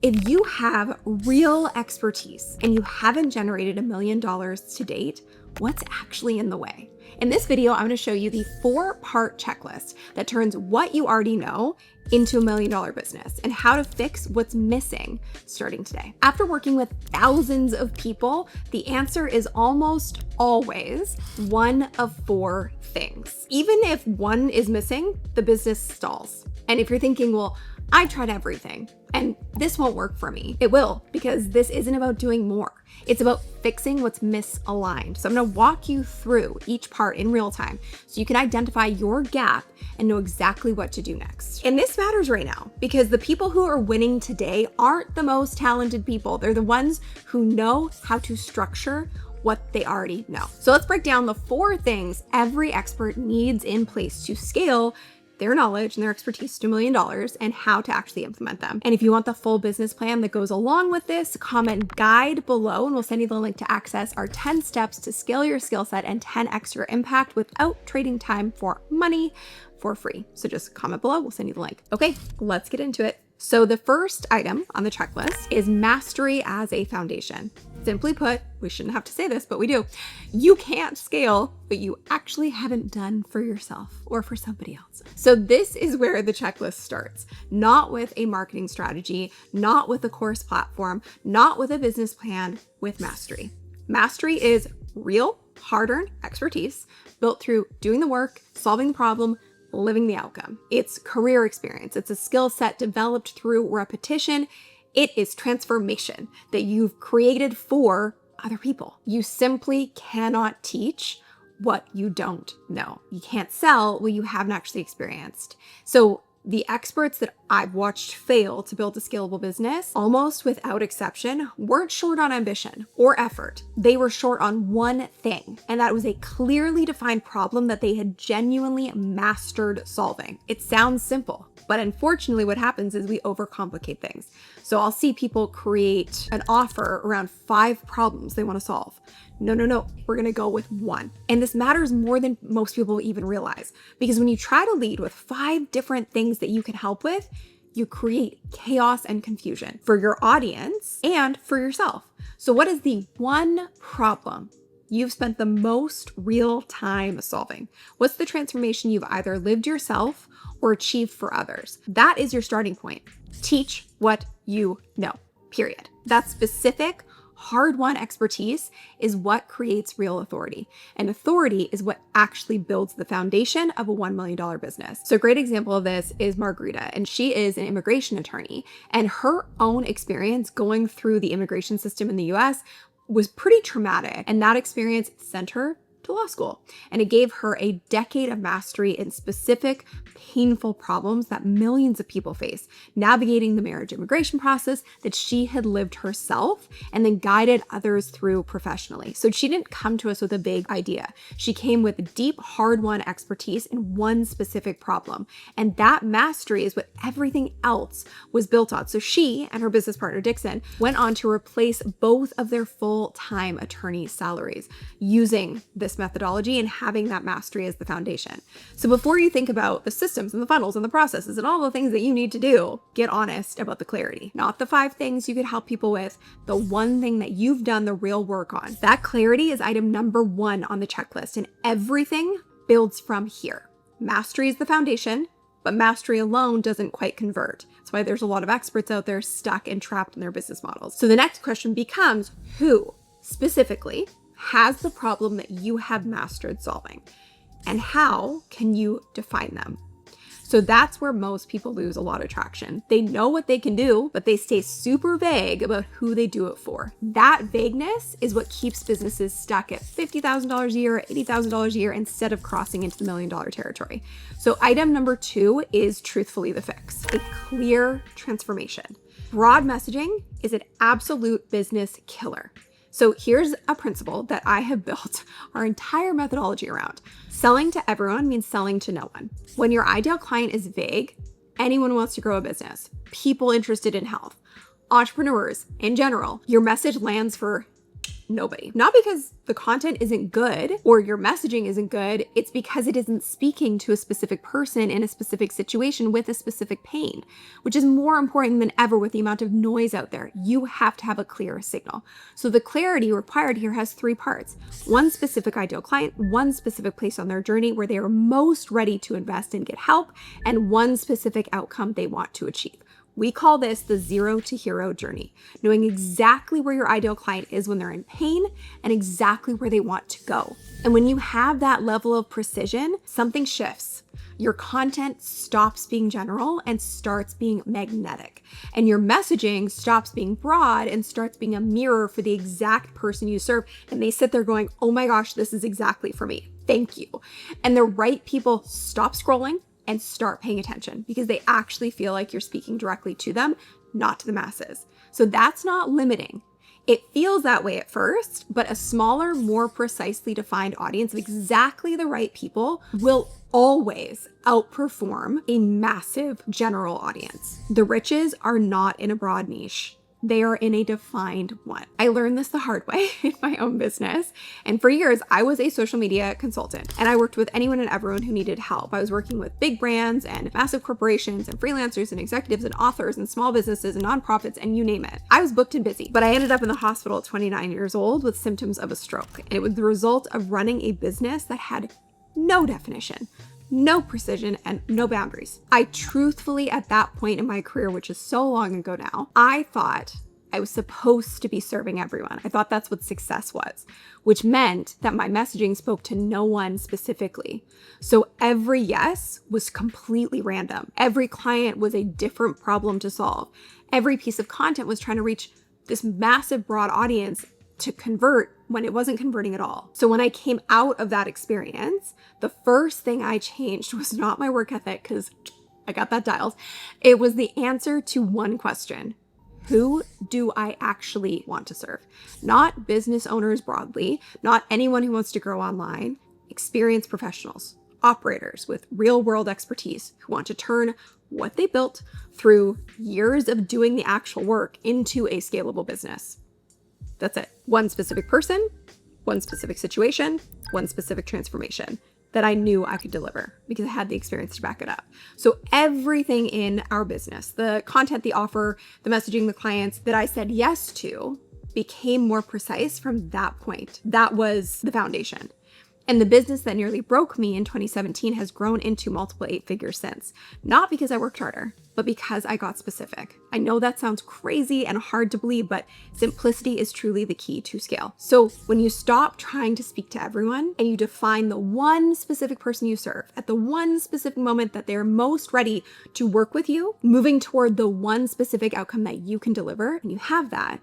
If you have real expertise and you haven't generated $1 million to date, what's actually in the way? In this video, I'm going to show you the 4-part checklist that turns what you already know into $1 million business and how to fix what's missing starting today. After working with thousands of people, the answer is almost always one of 4 things. Even if one is missing, the business stalls. And if you're thinking, well, I tried everything and this won't work for me. It will, because this isn't about doing more. It's about fixing what's misaligned. So I'm gonna walk you through each part in real time so you can identify your gap and know exactly what to do next. And this matters right now because the people who are winning today aren't the most talented people. They're the ones who know how to structure what they already know. So let's break down the 4 things every expert needs in place to scale their knowledge and their expertise to $1 million and how to actually implement them. And if you want the full business plan that goes along with this, comment guide below and we'll send you the link to access our 10 steps to scale your skill set and 10x your impact without trading time for money for free. So just comment below, we'll send you the link. Okay, let's get into it. So the first item on the checklist is mastery as a foundation. Simply put, we shouldn't have to say this, but we do. You can't scale what you actually haven't done for yourself or for somebody else. So this is where the checklist starts. Not with a marketing strategy, not with a course platform, not with a business plan, with mastery. Mastery is real, hard-earned expertise built through doing the work, solving the problem, living the outcome. It's career experience. It's a skill set developed through repetition. It is transformation that you've created for other people. You simply cannot teach what you don't know. You can't sell what you haven't actually experienced. So the experts that I've watched fail to build a scalable business, almost without exception, weren't short on ambition or effort. They were short on one thing, and that was a clearly defined problem that they had genuinely mastered solving. It sounds simple, but unfortunately what happens is we overcomplicate things. So I'll see people create an offer around 5 problems they want to solve. No, we're gonna go with 1. And this matters more than most people even realize, because when you try to lead with 5 different things that you can help with, you create chaos and confusion for your audience and for yourself. So what is the one problem you've spent the most real time solving? What's the transformation you've either lived yourself or achieved for others? That is your starting point. Teach what you know, period. That specific, hard-won expertise is what creates real authority. And authority is what actually builds the foundation of a $1 million business. So a great example of this is Margarita, and she is an immigration attorney. And her own experience going through the immigration system in the US was pretty traumatic. And that experience sent her to law school. And it gave her a decade of mastery in specific, painful problems that millions of people face, navigating the marriage immigration process that she had lived herself and then guided others through professionally. So she didn't come to us with a big idea. She came with deep, hard-won expertise in one specific problem. And that mastery is what everything else was built on. So she and her business partner, Dixon, went on to replace both of their full-time attorney salaries using this methodology and having that mastery as the foundation. So before you think about the systems and the funnels and the processes and all the things that you need to do, get honest about the clarity. Not the 5 things you could help people with, the one thing that you've done the real work on. That clarity is item number 1 on the checklist, and everything builds from here. Mastery is the foundation, but mastery alone doesn't quite convert. That's why there's a lot of experts out there stuck and trapped in their business models. So the next question becomes, who specifically has the problem that you have mastered solving, and how can you define them? So that's where most people lose a lot of traction. They know what they can do, but they stay super vague about who they do it for. That vagueness is what keeps businesses stuck at $50,000 a year, $80,000 a year, instead of crossing into the $1 million territory. So item number 2 is truthfully the fix, a clear transformation. Broad messaging is an absolute business killer. So here's a principle that I have built our entire methodology around. Selling to everyone means selling to no one. When your ideal client is vague, anyone wants to grow a business, people interested in health, entrepreneurs in general, your message lands for Nobody. Not because the content isn't good or your messaging isn't good, it's because it isn't speaking to a specific person in a specific situation with a specific pain, which is more important than ever with the amount of noise out there. You have to have a clear signal. So the clarity required here has three parts: one specific ideal client, one specific place on their journey where they are most ready to invest and get help, and one specific outcome they want to achieve. We call this the 0 to hero journey, knowing exactly where your ideal client is when they're in pain and exactly where they want to go. And when you have that level of precision, something shifts. Your content stops being general and starts being magnetic. And your messaging stops being broad and starts being a mirror for the exact person you serve. And they sit there going, oh my gosh, this is exactly for me. Thank you. And the right people stop scrolling and start paying attention because they actually feel like you're speaking directly to them, not to the masses. So that's not limiting. It feels that way at first, but a smaller, more precisely defined audience of exactly the right people will always outperform a massive general audience. The riches are not in a broad niche. They are in a defined one. I learned this the hard way in my own business. And for years, I was a social media consultant and I worked with anyone and everyone who needed help. I was working with big brands and massive corporations and freelancers and executives and authors and small businesses and nonprofits and you name it. I was booked and busy, but I ended up in the hospital at 29 years old with symptoms of a stroke. And it was the result of running a business that had no definition, no precision, and no boundaries. I truthfully, at that point in my career, which is so long ago now, I thought I was supposed to be serving everyone. I thought that's what success was, which meant that my messaging spoke to no one specifically. So every yes was completely random. Every client was a different problem to solve. Every piece of content was trying to reach this massive, broad audience to convert when it wasn't converting at all. So when I came out of that experience, the first thing I changed was not my work ethic, because I got that dialed. It was the answer to one question: who do I actually want to serve? Not business owners broadly, not anyone who wants to grow online, experienced professionals, operators with real world expertise who want to turn what they built through years of doing the actual work into a scalable business. That's it. One specific person, one specific situation, one specific transformation that I knew I could deliver because I had the experience to back it up. So everything in our business, the content, the offer, the messaging, the clients that I said yes to became more precise from that point. That was the foundation. And the business that nearly broke me in 2017 has grown into multiple 8 figures since. Not because I worked harder, but because I got specific. I know that sounds crazy and hard to believe, but simplicity is truly the key to scale. So when you stop trying to speak to everyone and you define the one specific person you serve at the one specific moment that they're most ready to work with you, moving toward the one specific outcome that you can deliver, and you have that,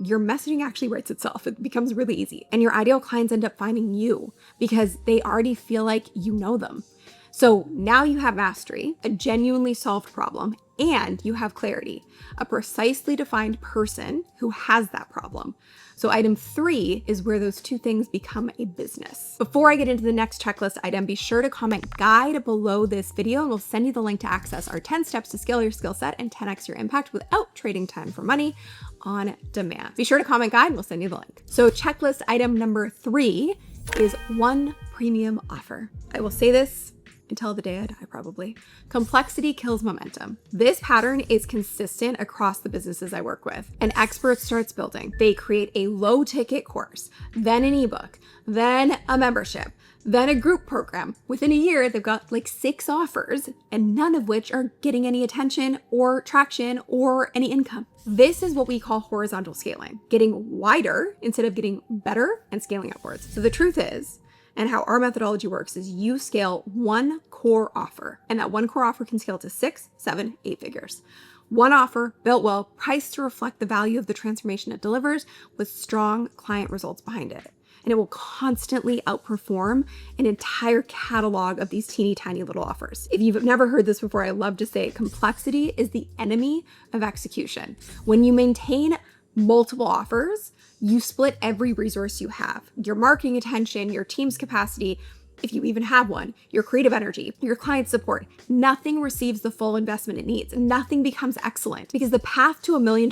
your messaging actually writes itself. It becomes really easy. And your ideal clients end up finding you because they already feel like you know them. So now you have mastery, a genuinely solved problem, and you have clarity, a precisely defined person who has that problem. So item 3 is where those two things become a business. Before I get into the next checklist item, be sure to comment guide below this video and we'll send you the link to access our 10 steps to scale your skill set and 10x your impact without trading time for money on demand. Be sure to comment guide and we'll send you the link. So checklist item number 3 is one premium offer. I will say this until the day I die, probably. Complexity kills momentum. This pattern is consistent across the businesses I work with. An expert starts building. They create a low ticket course, then an ebook, then a membership, then a group program. Within a year, they've got like 6 offers and none of which are getting any attention or traction or any income. This is what we call horizontal scaling, getting wider instead of getting better and scaling upwards. So the truth is, and how our methodology works is you scale one core offer, and that one core offer can scale to 6, 7, 8 figures. One offer built well, priced to reflect the value of the transformation it delivers with strong client results behind it. And it will constantly outperform an entire catalog of these teeny tiny little offers. If you've never heard this before, I love to say complexity is the enemy of execution. When you maintain multiple offers, you split every resource you have, your marketing attention, your team's capacity, if you even have one, your creative energy, your client support. Nothing receives the full investment it needs. Nothing becomes excellent because the path to $1 million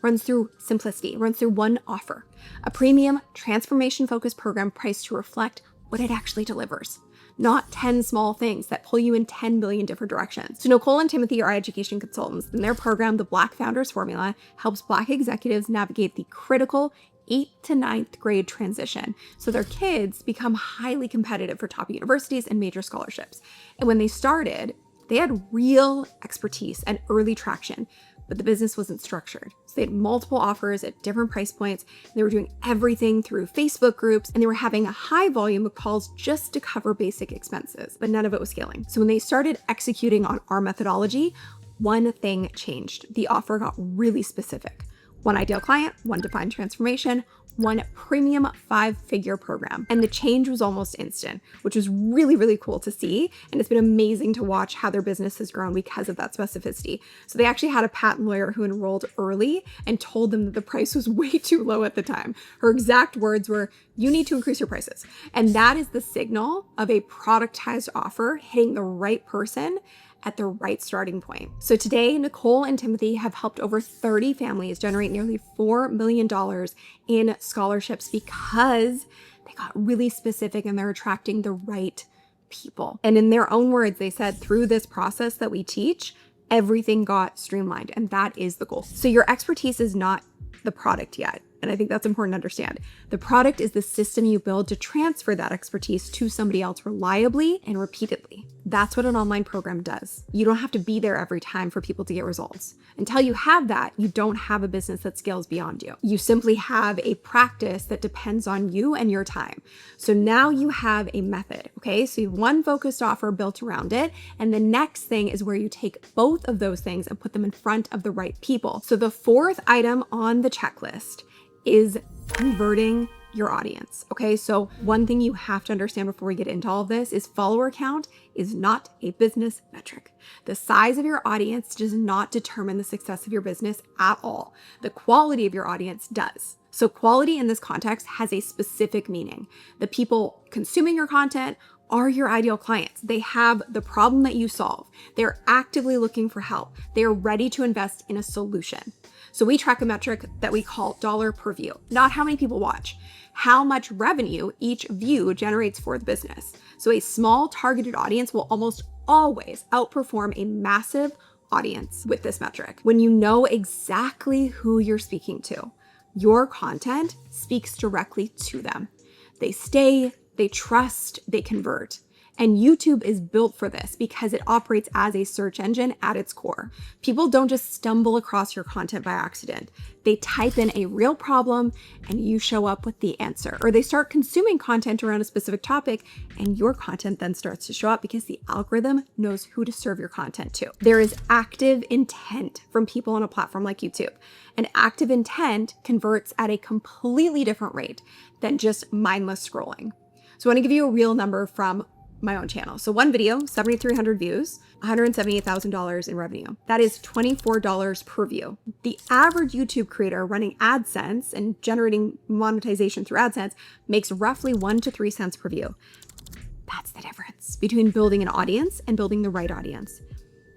runs through simplicity, runs through one offer, a premium transformation-focused program priced to reflect what it actually delivers, not 10 small things that pull you in 10 billion different directions. So Nicole and Timothy are education consultants, and their program, the Black Founders Formula, helps Black executives navigate the critical 8th to 9th grade transition so their kids become highly competitive for top universities and major scholarships. And when they started, they had real expertise and early traction, but the business wasn't structured. So they had multiple offers at different price points. They were doing everything through Facebook groups, and they were having a high volume of calls just to cover basic expenses, but none of it was scaling. So when they started executing on our methodology, one thing changed. The offer got really specific. One ideal client, one defined transformation, one premium 5-figure program. And the change was almost instant, which was really, really cool to see. And it's been amazing to watch how their business has grown because of that specificity. So they actually had a patent lawyer who enrolled early and told them that the price was way too low at the time. Her exact words were, "You need to increase your prices." And that is the signal of a productized offer hitting the right person at the right starting point. So today, Nicole and Timothy have helped over 30 families generate nearly $4 million in scholarships because they got really specific and they're attracting the right people. And in their own words, they said, through this process that we teach, everything got streamlined, and that is the goal. So your expertise is not the product yet. And I think that's important to understand. The product is the system you build to transfer that expertise to somebody else reliably and repeatedly. That's what an online program does. You don't have to be there every time for people to get results. Until you have that, you don't have a business that scales beyond you. You simply have a practice that depends on you and your time. So now you have a method, okay? So you have one focused offer built around it. And the next thing is where you take both of those things and put them in front of the right people. So the fourth item on the checklist is converting your audience. Okay, so one thing you have to understand before we get into all of this is follower count is not a business metric. The size of your audience does not determine the success of your business at all. The quality of your audience does. So quality in this context has a specific meaning. The people consuming your content are your ideal clients. They have the problem that you solve. They're actively looking for help. They are ready to invest in a solution. So we track a metric that we call dollar per view, not how many people watch, how much revenue each view generates for the business. So a small targeted audience will almost always outperform a massive audience with this metric. When you know exactly who you're speaking to, your content speaks directly to them. They stay, they trust, they convert. And YouTube is built for this because it operates as a search engine at its core. People don't just stumble across your content by accident. They type in a real problem and you show up with the answer. Or they start consuming content around a specific topic and your content then starts to show up because the algorithm knows who to serve your content to. There is active intent from people on a platform like YouTube. And active intent converts at a completely different rate than just mindless scrolling. So I want to give you a real number from my own channel. So one video, 7,300 views, $178,000 in revenue. That is $24 per view. The average YouTube creator running AdSense and generating monetization through AdSense makes roughly 1 to 3 cents per view. That's the difference between building an audience and building the right audience.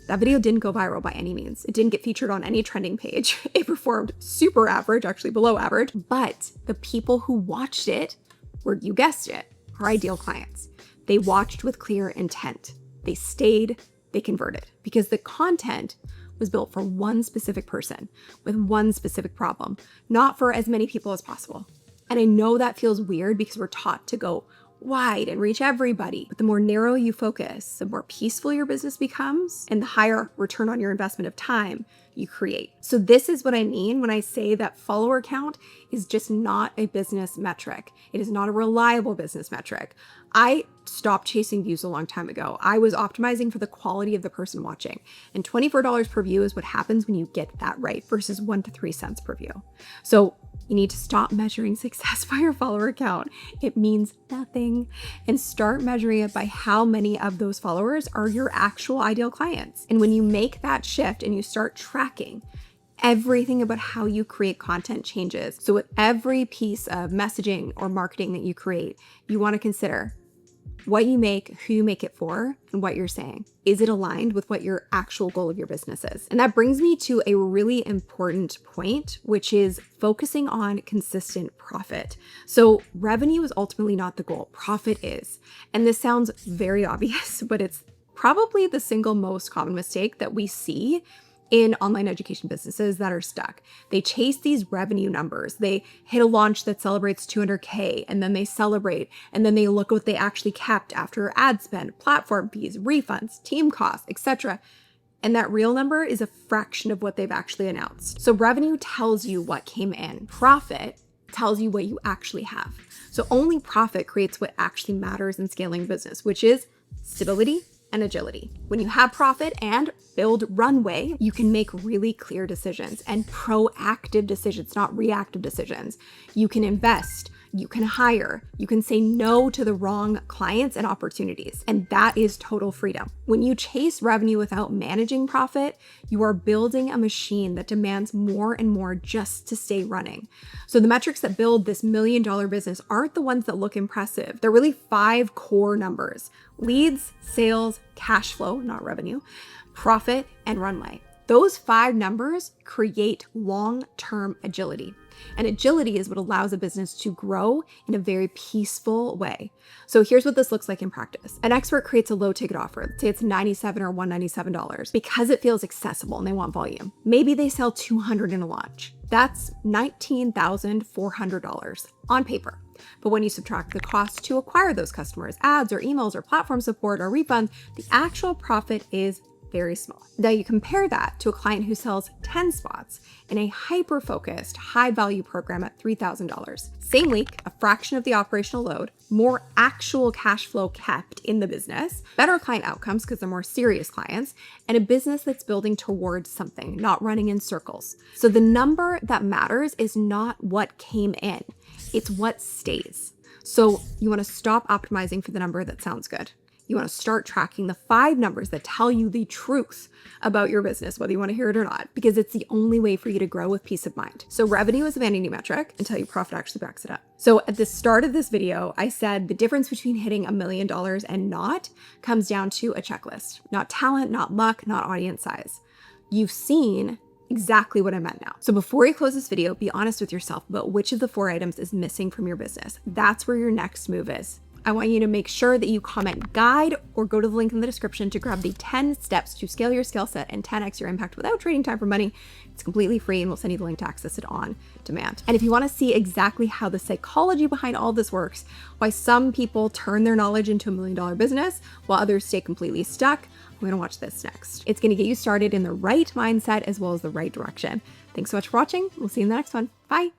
That video didn't go viral by any means. It didn't get featured on any trending page. It performed super average, actually below average, but the people who watched it were, you guessed it, our ideal clients. They watched with clear intent. They stayed, they converted because the content was built for one specific person with one specific problem, not for as many people as possible. And I know that feels weird because we're taught to go wide and reach everybody. But the more narrow you focus, the more peaceful your business becomes and the higher return on your investment of time you create. So this is what I mean when I say that follower count is just not a business metric. It is not a reliable business metric. I stopped chasing views a long time ago. I was optimizing for the quality of the person watching. And $24 per view is what happens when you get that right versus 1 to 3 cents per view. So you need to stop measuring success by your follower count. It means nothing. And start measuring it by how many of those followers are your actual ideal clients. And when you make that shift and you start tracking, everything about how you create content changes. So with every piece of messaging or marketing that you create, you want to consider, what you make, who you make it for, and what you're saying. Is it aligned with what your actual goal of your business is? And that brings me to a really important point, which is focusing on consistent profit. So revenue is ultimately not the goal, profit is. And this sounds very obvious, but it's probably the single most common mistake that we see in online education businesses that are stuck. They chase these revenue numbers. They hit a launch that celebrates 200K, and then they celebrate, and then they look at what they actually kept after ad spend, platform fees, refunds, team costs, etc. And that real number is a fraction of what they've actually announced. So revenue tells you what came in. Profit tells you what you actually have. So only profit creates what actually matters in scaling business, which is stability and agility. When you have profit and build runway, you can make really clear decisions and proactive decisions, not reactive decisions. You can invest, you can hire, you can say no to the wrong clients and opportunities. And that is total freedom. When you chase revenue without managing profit, you are building a machine that demands more and more just to stay running. So the metrics that build this $1 million business aren't the ones that look impressive. They're really 5 core numbers: leads, sales, cash flow, not revenue, profit, and runway. Those 5 numbers create long-term agility. And agility is what allows a business to grow in a very peaceful way. So here's what this looks like in practice. An expert creates a low ticket offer. Let's say it's $97 or $197 because it feels accessible and they want volume. Maybe they sell 200 in a launch. That's $19,400 on paper. But when you subtract the cost to acquire those customers, ads or emails or platform support or refunds, the actual profit is very small. Now you compare that to a client who sells 10 spots in a hyper-focused, high-value program at $3,000. Same week, a fraction of the operational load, more actual cash flow kept in the business, better client outcomes because they're more serious clients, and a business that's building towards something, not running in circles. So the number that matters is not what came in, it's what stays. So you want to stop optimizing for the number that sounds good. You want to start tracking the 5 numbers that tell you the truth about your business, whether you want to hear it or not, because it's the only way for you to grow with peace of mind. So revenue is a vanity metric until your profit actually backs it up. So at the start of this video, I said the difference between hitting $1 million and not comes down to a checklist, not talent, not luck, not audience size. You've seen exactly what I meant now. So before you close this video, be honest with yourself about which of the 4 items is missing from your business. That's where your next move is. I want you to make sure that you comment guide or go to the link in the description to grab the 10 steps to scale your skill set and 10x your impact without trading time for money. It's completely free and we'll send you the link to access it on demand. And if you want to see exactly how the psychology behind all this works, why some people turn their knowledge into $1 million business while others stay completely stuck, we're going to watch this next. It's going to get you started in the right mindset as well as the right direction. Thanks so much for watching. We'll see you in the next one. Bye.